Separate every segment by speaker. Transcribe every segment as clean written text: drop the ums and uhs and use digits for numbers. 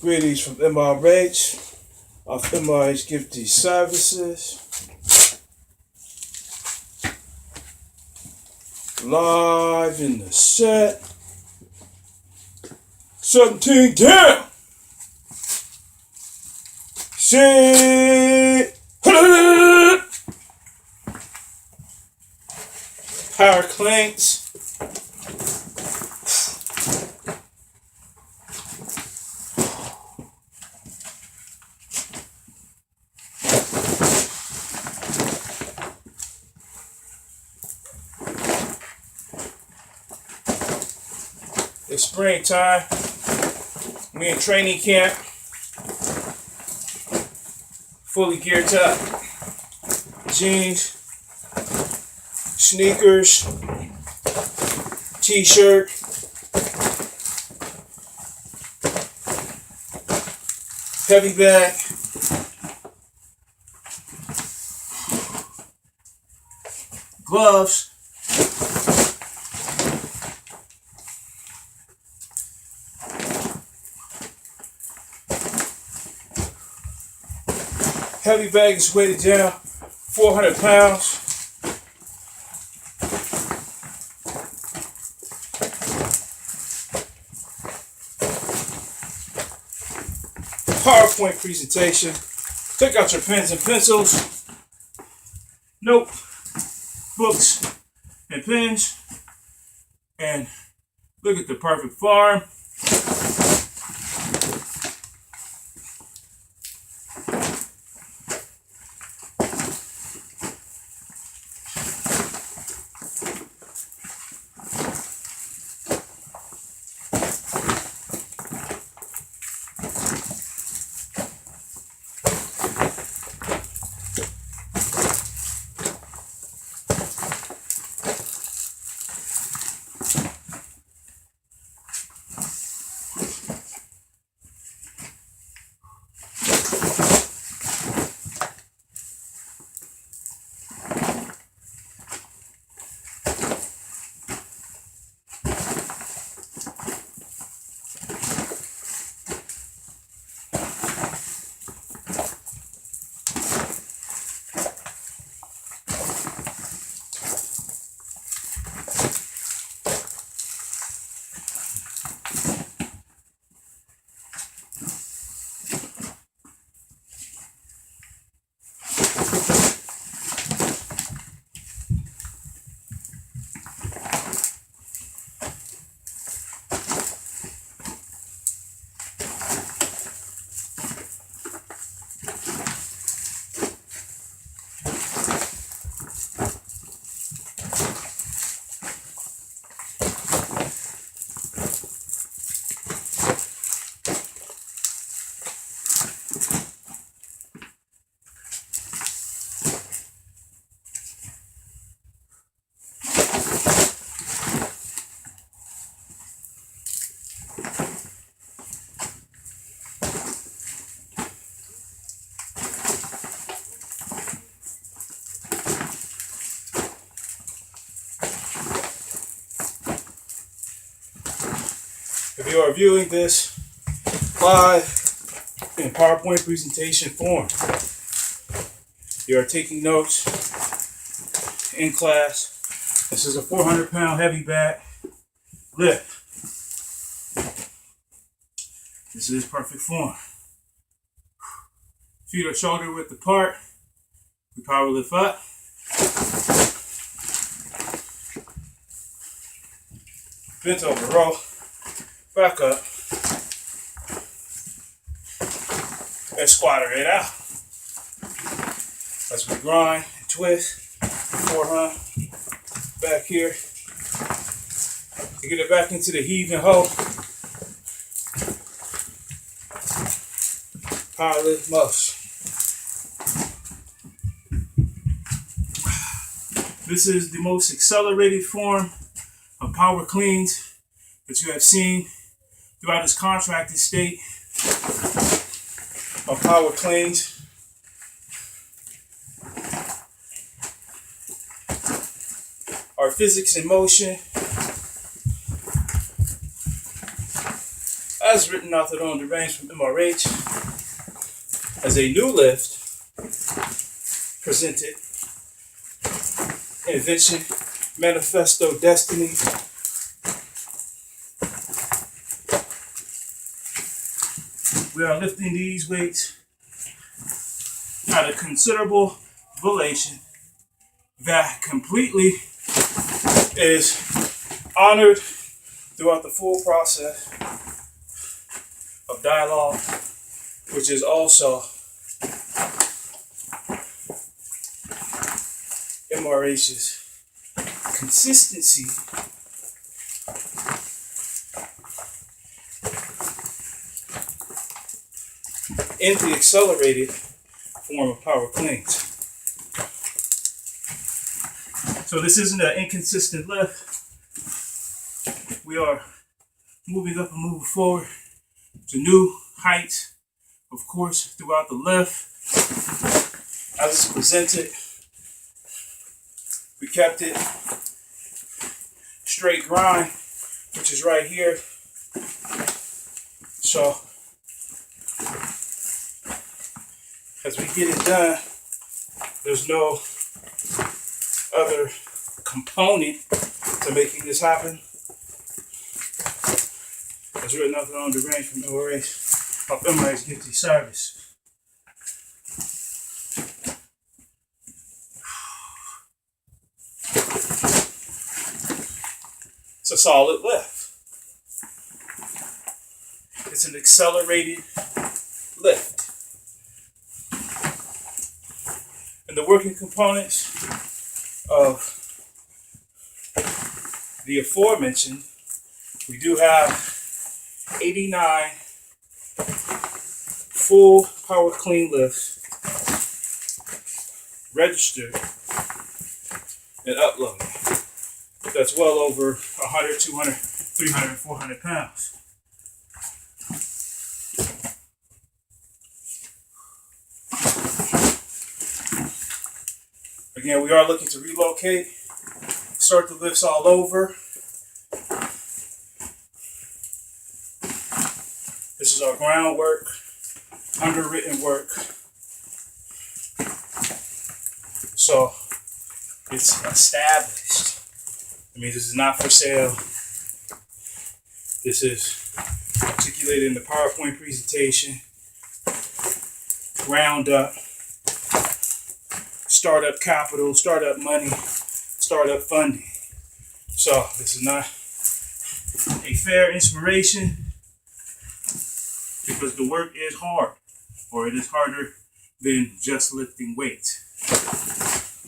Speaker 1: Greetings from MRH of MRH Gifty Services. Live in the set. 17 down. Shit. Power clanks. It's springtime. We in training camp. Fully geared up. Jeans, sneakers, t-shirt, heavy bag, gloves, heavy bag is weighted down 400 pounds. PowerPoint presentation. Take out your pens and pencils, note, books, and pens, and look at the perfect farm. If you are viewing this live in PowerPoint presentation form, you are taking notes in class. This is a 400-pound heavy bag lift. This is perfect form. Feet are shoulder width apart. We power lift up. Bent over row. Back up. And squat it out. As we grind and twist. Forehand. Back here. To get it back into the heave and hold. Power lift motion. This is the most accelerated form of power cleans that you have seen throughout this contracted state of power cleans. Our physics in motion. as written author on the range from MRH, as a new lift presented, invention, manifesto, destiny. We are lifting these weights at a considerable velation that completely is honored throughout the full process of dialogue, which is also MRH's consistency in the accelerated form of power cleans. So this isn't an inconsistent lift. We are moving up and moving forward to new heights, of course, throughout the lift. As it's presented, we kept it straight grind, which is right here. So as we get it done, there's no other component to making this happen. There's really nothing on the range from MRH Gifty Service. It's a solid lift. It's an accelerated lift. And the working components of the aforementioned, we do have 89 full power clean lifts registered and uploaded. That's well over 100, 200, 300, 400 pounds. Again, we are looking to relocate, start the lifts all over. This is our groundwork, underwritten work. So it's established. I mean, this is not for sale. This is articulated in the PowerPoint presentation, ground up, startup capital, startup money, startup funding. So this is not a fair inspiration, because the work is hard, or it is harder than just lifting weights.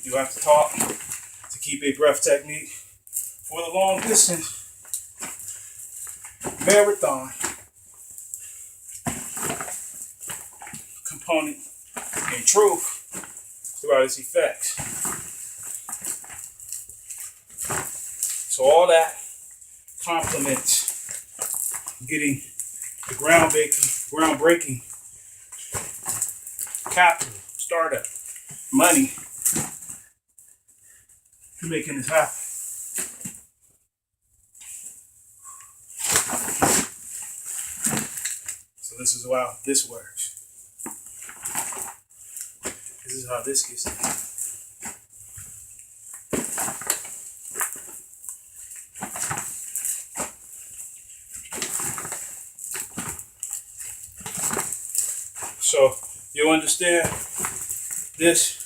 Speaker 1: You have to talk to keep a breath technique for the long distance marathon component in truth throughout its effects. So all that complements getting the groundbreaking capital, startup, money to making this happen. So this is how this works. This is how this gets done. So you understand this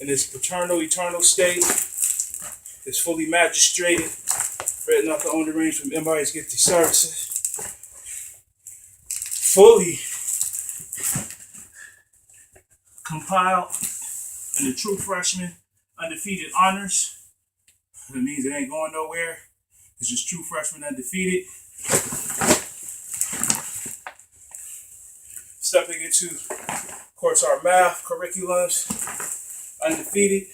Speaker 1: in its paternal, eternal state is fully magistrated, written off the owner range from MRH Gifty Services. Fully compiled in the true freshman undefeated honors. That means it ain't going nowhere. It's just true freshman undefeated. Stepping into, of course, our math curriculums, undefeated.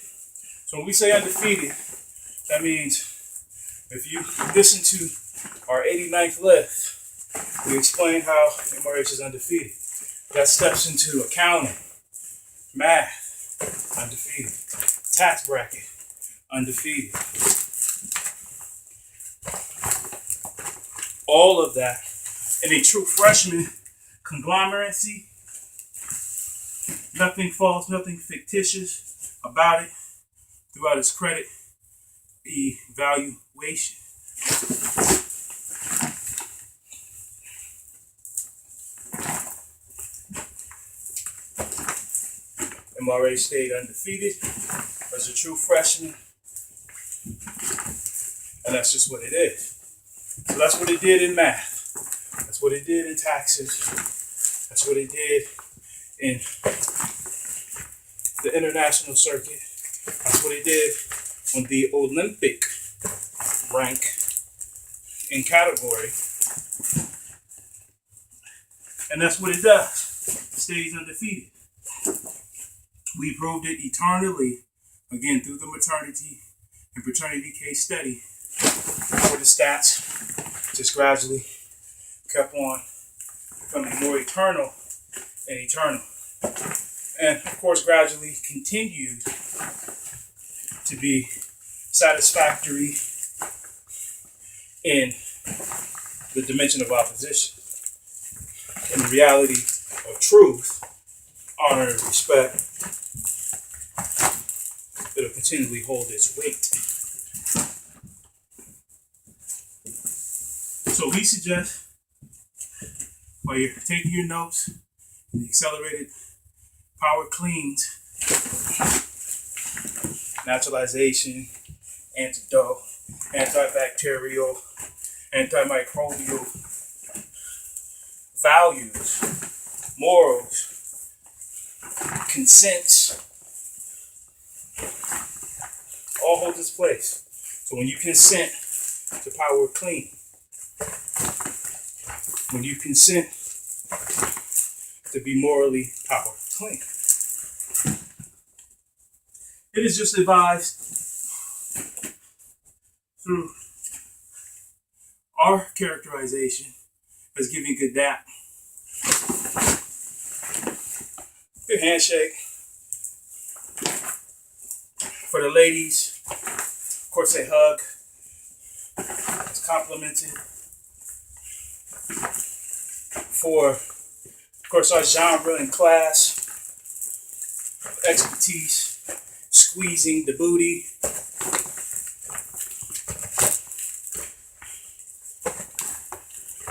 Speaker 1: So when we say undefeated, that means if you listen to our 89th lift, we explain how MRH is undefeated. That steps into accounting, math, undefeated, tax bracket, undefeated. All of that in a true freshman conglomeracy. Nothing false, nothing fictitious about it throughout its credit evaluation. MRA stayed undefeated as a true freshman, and that's just what it is. So that's what it did in math. That's what it did in taxes. That's what it did in the international circuit. That's what it did on the Olympic rank in category. And that's what it does. It stays undefeated. We proved it eternally, again, through the maternity and paternity case study, where the stats just gradually kept on becoming more eternal and eternal. And of course, gradually continued to be satisfactory in the dimension of opposition. In the reality of truth, honor, and respect, it'll continually hold its weight. So we suggest, while you're taking your notes in the accelerated power cleans, naturalization, antidote, antibacterial, antimicrobial values, morals, consents, all hold its place. So when you consent to power clean, when you consent to be morally power clean, it is just advised through our characterization as giving good dap. Good handshake. For the ladies, of course, a hug. It's complimented. For, of course, our genre and class of expertise, squeezing the booty.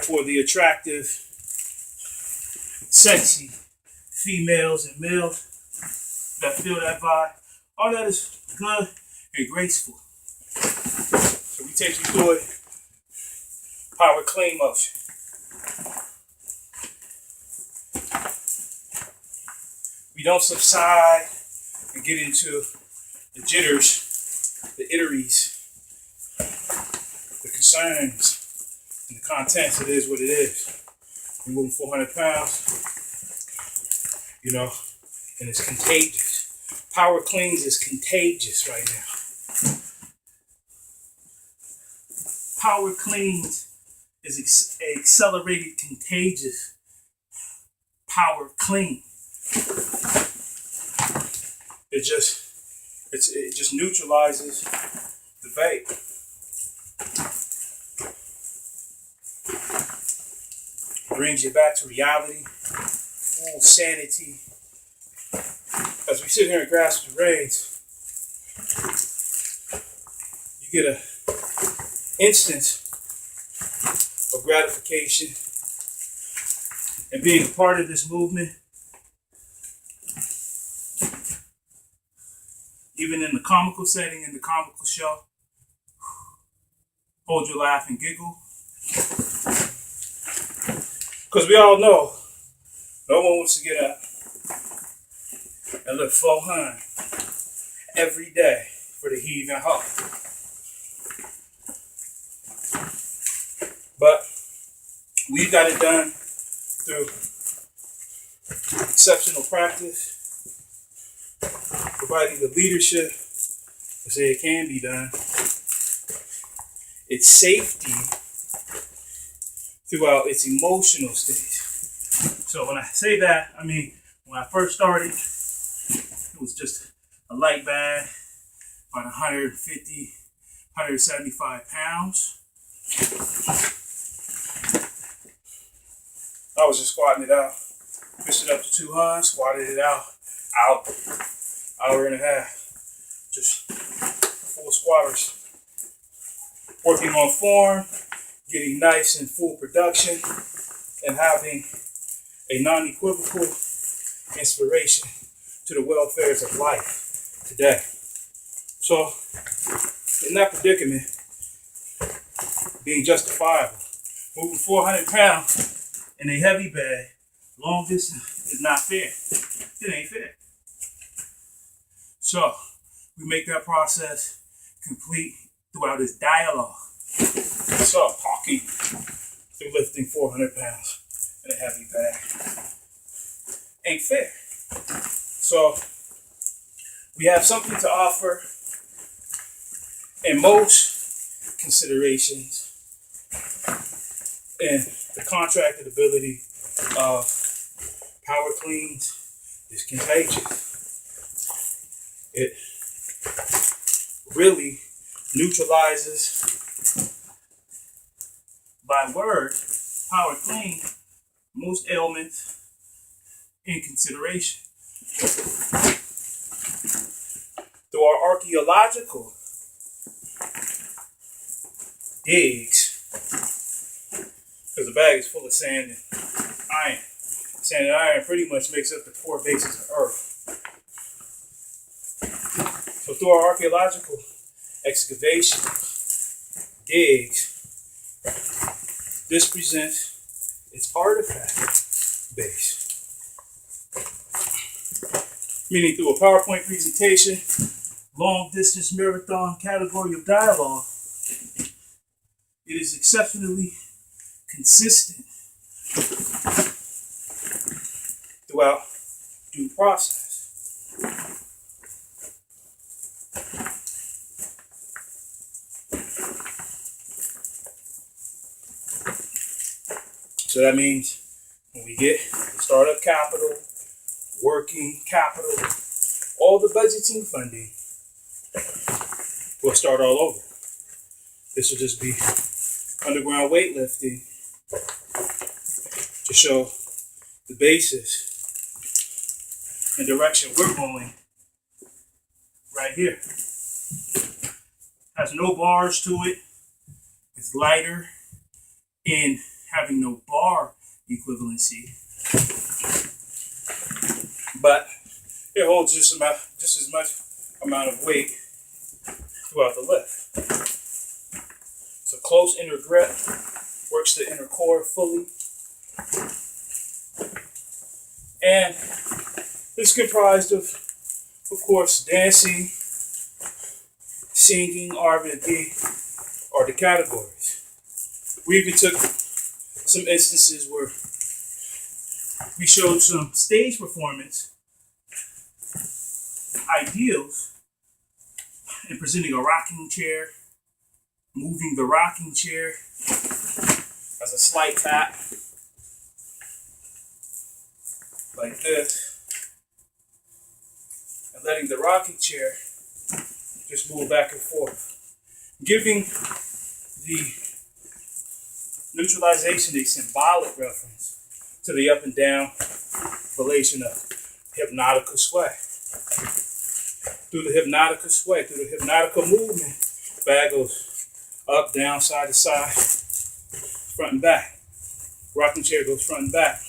Speaker 1: For the attractive, sexy females and males that feel that vibe. All that is good and graceful. So we take you through it. Power clean motion. We don't subside and get into the jitters, the itteries, the concerns, and the contents. It is what it is. We're moving 400 pounds, and it's contagious. Power cleans is contagious right now. Power cleans is accelerated, contagious power clean. It just neutralizes the vape. Brings you back to reality, full sanity. As we sit here and grasp the reins, you get an instance of gratification and being a part of this movement, even in the comical setting, in the comical show. Hold your laugh and giggle. Because we all know no one wants to get up and look 400 every day for the heave and ho. But we got it done through exceptional practice, providing the leadership to say it can be done. Its safety throughout its emotional stage. So when I say that, I mean, when I first started, it was just a light bag, about 150, 175 pounds. I was just squatting it out. Pushed it up to 200, squatted it out. Hour and a half. Just full squatters. Working on form, getting nice and full production, and having a non-equivocal inspiration to the welfares of life today. So, in that predicament, being justifiable, moving 400 pounds in a heavy bag, long distance, is not fair. It ain't fair. So, we make that process complete throughout this dialogue. So, talking through lifting 400 pounds in a heavy bag ain't fair. So, we have something to offer in most considerations, and the contracted ability of power cleans is contagious. It really neutralizes, by word, power clean, most ailments in consideration. Through our archaeological digs, because the bag is full of sand and iron. Sand and iron pretty much makes up the core basis of Earth. So through our archaeological excavation, digs, this presents its artifact base. Meaning through a PowerPoint presentation, long distance marathon category of dialogue, it is exceptionally consistent throughout due process. So that means when we get the startup capital, working capital, all the budgeting funding, we'll start all over. This will just be underground weightlifting to show the basis and direction we're going right here. Has no bars to it. It's lighter in having no bar equivalency, but it holds just as much amount of weight throughout the lift. It's a close inner grip, works the inner core fully, and it's comprised of course, dancing, singing, R&B are the categories. We even took some instances where we showed some stage performance ideals in presenting a rocking chair, moving the rocking chair as a slight tap, like this, and letting the rocking chair just move back and forth, giving the neutralization a symbolic reference to the up and down relation of hypnotica sway. Through the hypnotica sway, through the hypnotica movement, bag goes up, down, side to side, front and back. Rocking chair goes front and back.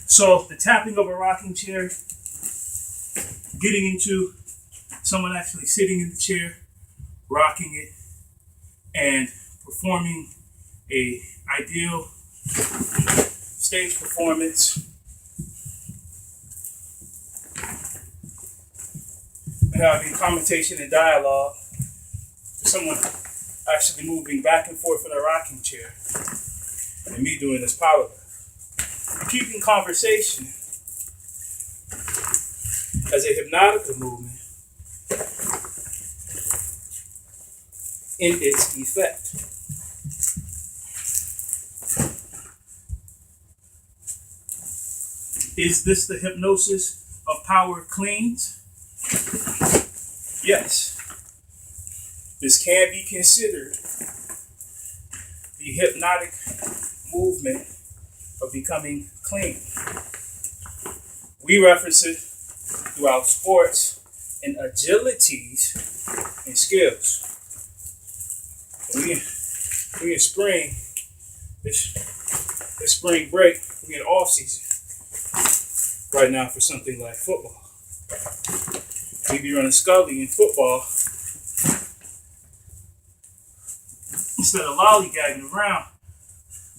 Speaker 1: So the tapping of a rocking chair, getting into someone actually sitting in the chair, rocking it, and performing a ideal stage performance, and having commentation and dialogue to someone actually moving back and forth in a rocking chair, and me doing this power lift. Keeping conversation as a hypnotica movement in its effect. Is this the hypnosis of power cleans? Yes. This can be considered the hypnotic movement of becoming clean. We reference it throughout sports and agilities and skills. We in spring, it's spring break, we in off season right now for something like football. We be running Scully in football instead of lollygagging around.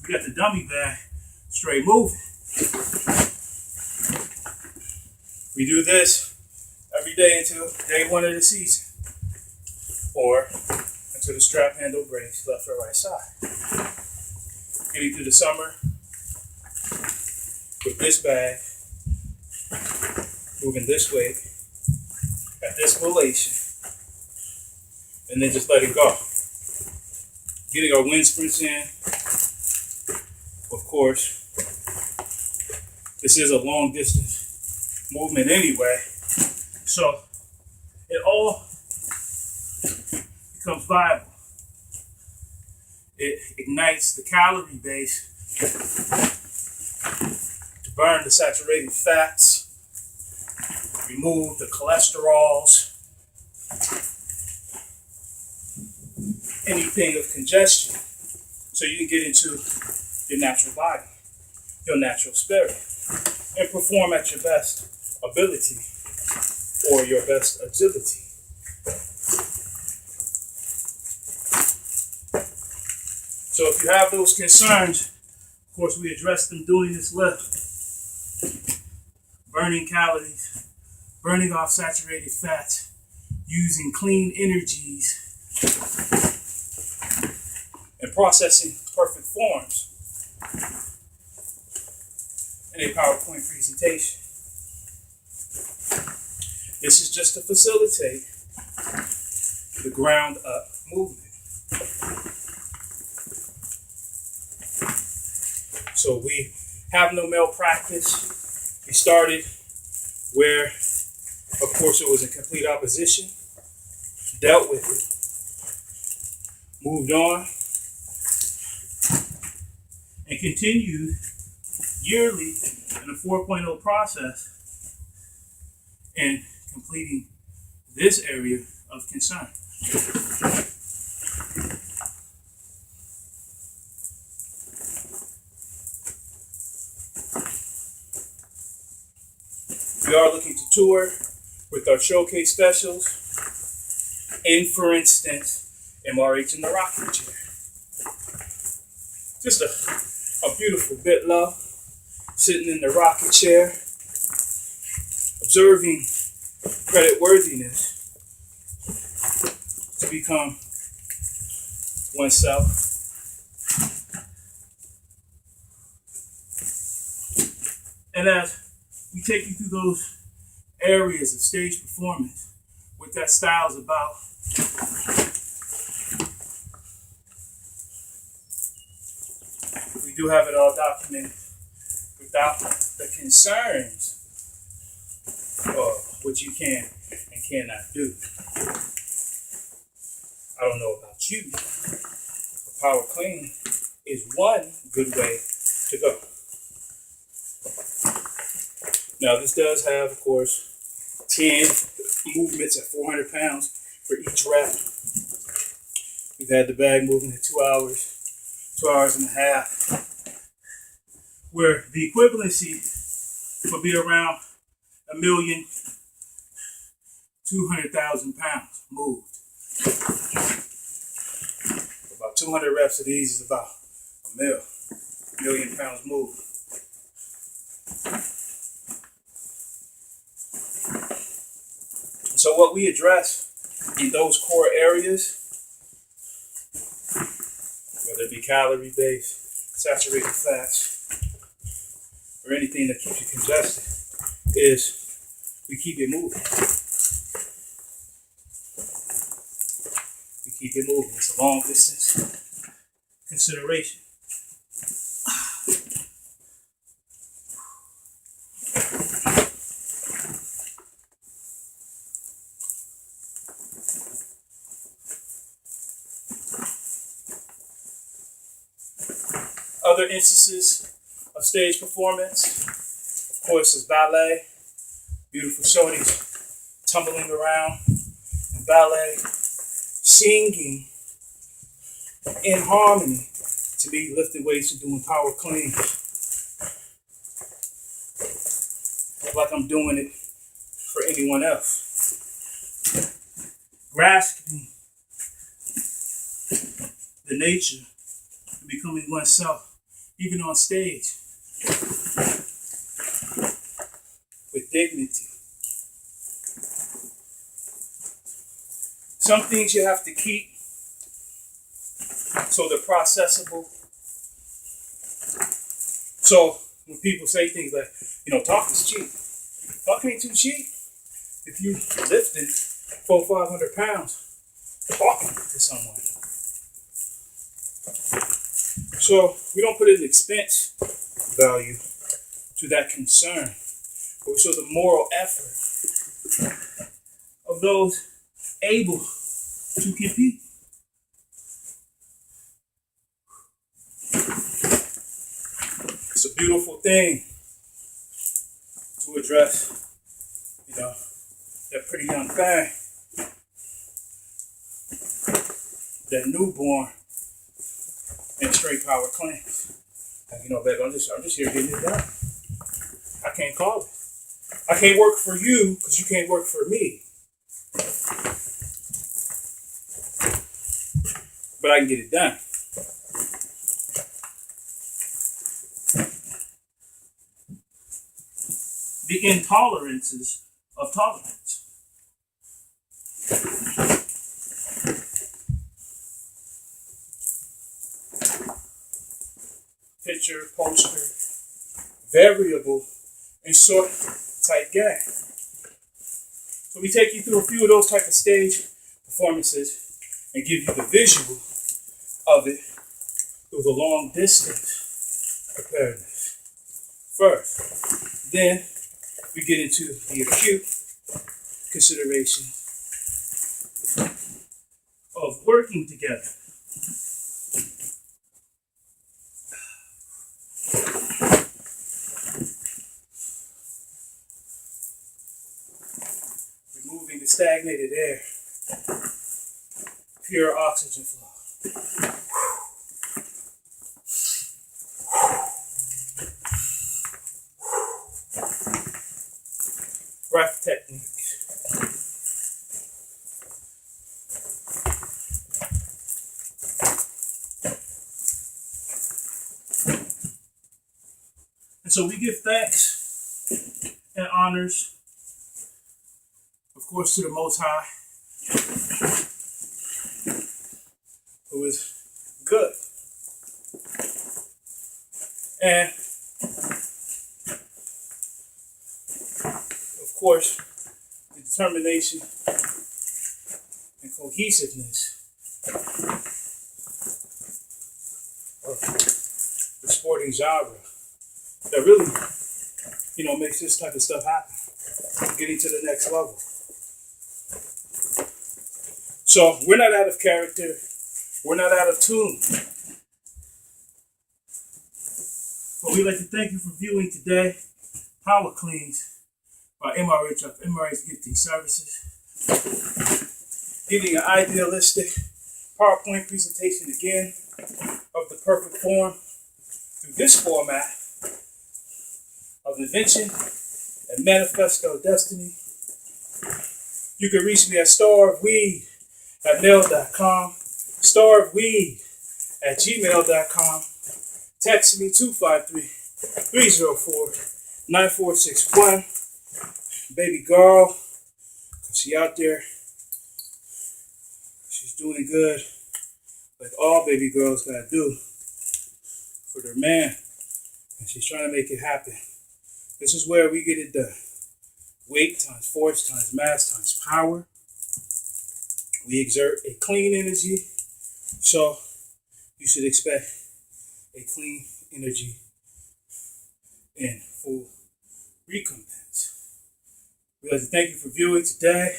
Speaker 1: We got the dummy bag straight moving. We do this every day until day one of the season, or until the strap handle breaks left or right side. Getting through the summer with this bag, moving this way, at this relation, and then just let it go. Getting our wind sprints in, of course. This is a long distance movement anyway, so it all becomes viable. It ignites the calorie base to burn the saturated fats, remove the cholesterols, anything of congestion, so you can get into your natural body, your natural spirit, and perform at your best ability or your best agility. So if you have those concerns, of course, we address them doing this lift. Burning calories, burning off saturated fats, using clean energies, and processing perfect forms in a PowerPoint presentation. This is just to facilitate the ground up movement. So we have no malpractice. We started where, of course, it was in complete opposition, dealt with it, moved on, and continued yearly in a 4.0 process in completing this area of concern. We are looking to tour with our showcase specials, and for instance, MRH in the rocking chair. Just a beautiful bit love, sitting in the rocking chair, observing credit worthiness to become oneself. And as we take you through those areas of stage performance, what that style is about, we do have it all documented without the concerns of what you can and cannot do. I don't know about you, but Power Clean is one good way to go. Now, this does have, of course, 10 movements at 400 pounds for each rep. We've had the bag moving at 2 hours, 2 hours and a half, where the equivalency would be around 1,200,000 pounds moved. About 200 reps of these is about a million pounds moved. So what we address in those core areas, whether it be calorie-based, saturated fats, or anything that keeps you congested, is we keep it moving. We keep it moving. It's a long distance consideration. Other instances a stage performance. Of course, it's ballet. Beautiful shorties tumbling around in ballet, singing in harmony to me, lifting weights and doing power cleans. Like I'm doing it for anyone else. Grasping the nature and becoming oneself, even on stage, with dignity. Some things you have to keep so they're processable. So when people say things like, talk is cheap. Talk ain't too cheap. If you lifting 400-500 pounds, talking to someone. So we don't put an expense value to that concern, but we show the moral effort of those able to compete. It's a beautiful thing to address, that pretty young thing, that newborn in straight power claims. And babe, I'm just here getting it done. I can't call it. I can't work for you because you can't work for me. But I can get it done. The intolerances of tolerance. Picture, poster, variable, and short type game. So we take you through a few of those type of stage performances and give you the visual of it through the long distance preparedness first. Then we get into the acute consideration of working together. Removing the stagnated air, pure oxygen flow. Breath techniques. And so we give thanks and honors, of course, to the Most High, who is good. And of course, the determination and cohesiveness of the sporting genre that really, makes this type of stuff happen, getting to the next level. So we're not out of character. We're not out of tune. But we'd like to thank you for viewing today Power Cleans by MRH of MRH Gifting Services. Giving an idealistic PowerPoint presentation again of the perfect form through this format of invention and manifesto destiny. You can reach me at starofweed@mail.com, starofweed@gmail.com. Text me 253-304-9461. Baby girl, she out there. She's doing good, like all baby girls gotta do for their man. And she's trying to make it happen. This is where we get it done. Weight times force times mass times power. We exert a clean energy, so you should expect a clean energy in full recompense. We'd like to thank you for viewing today.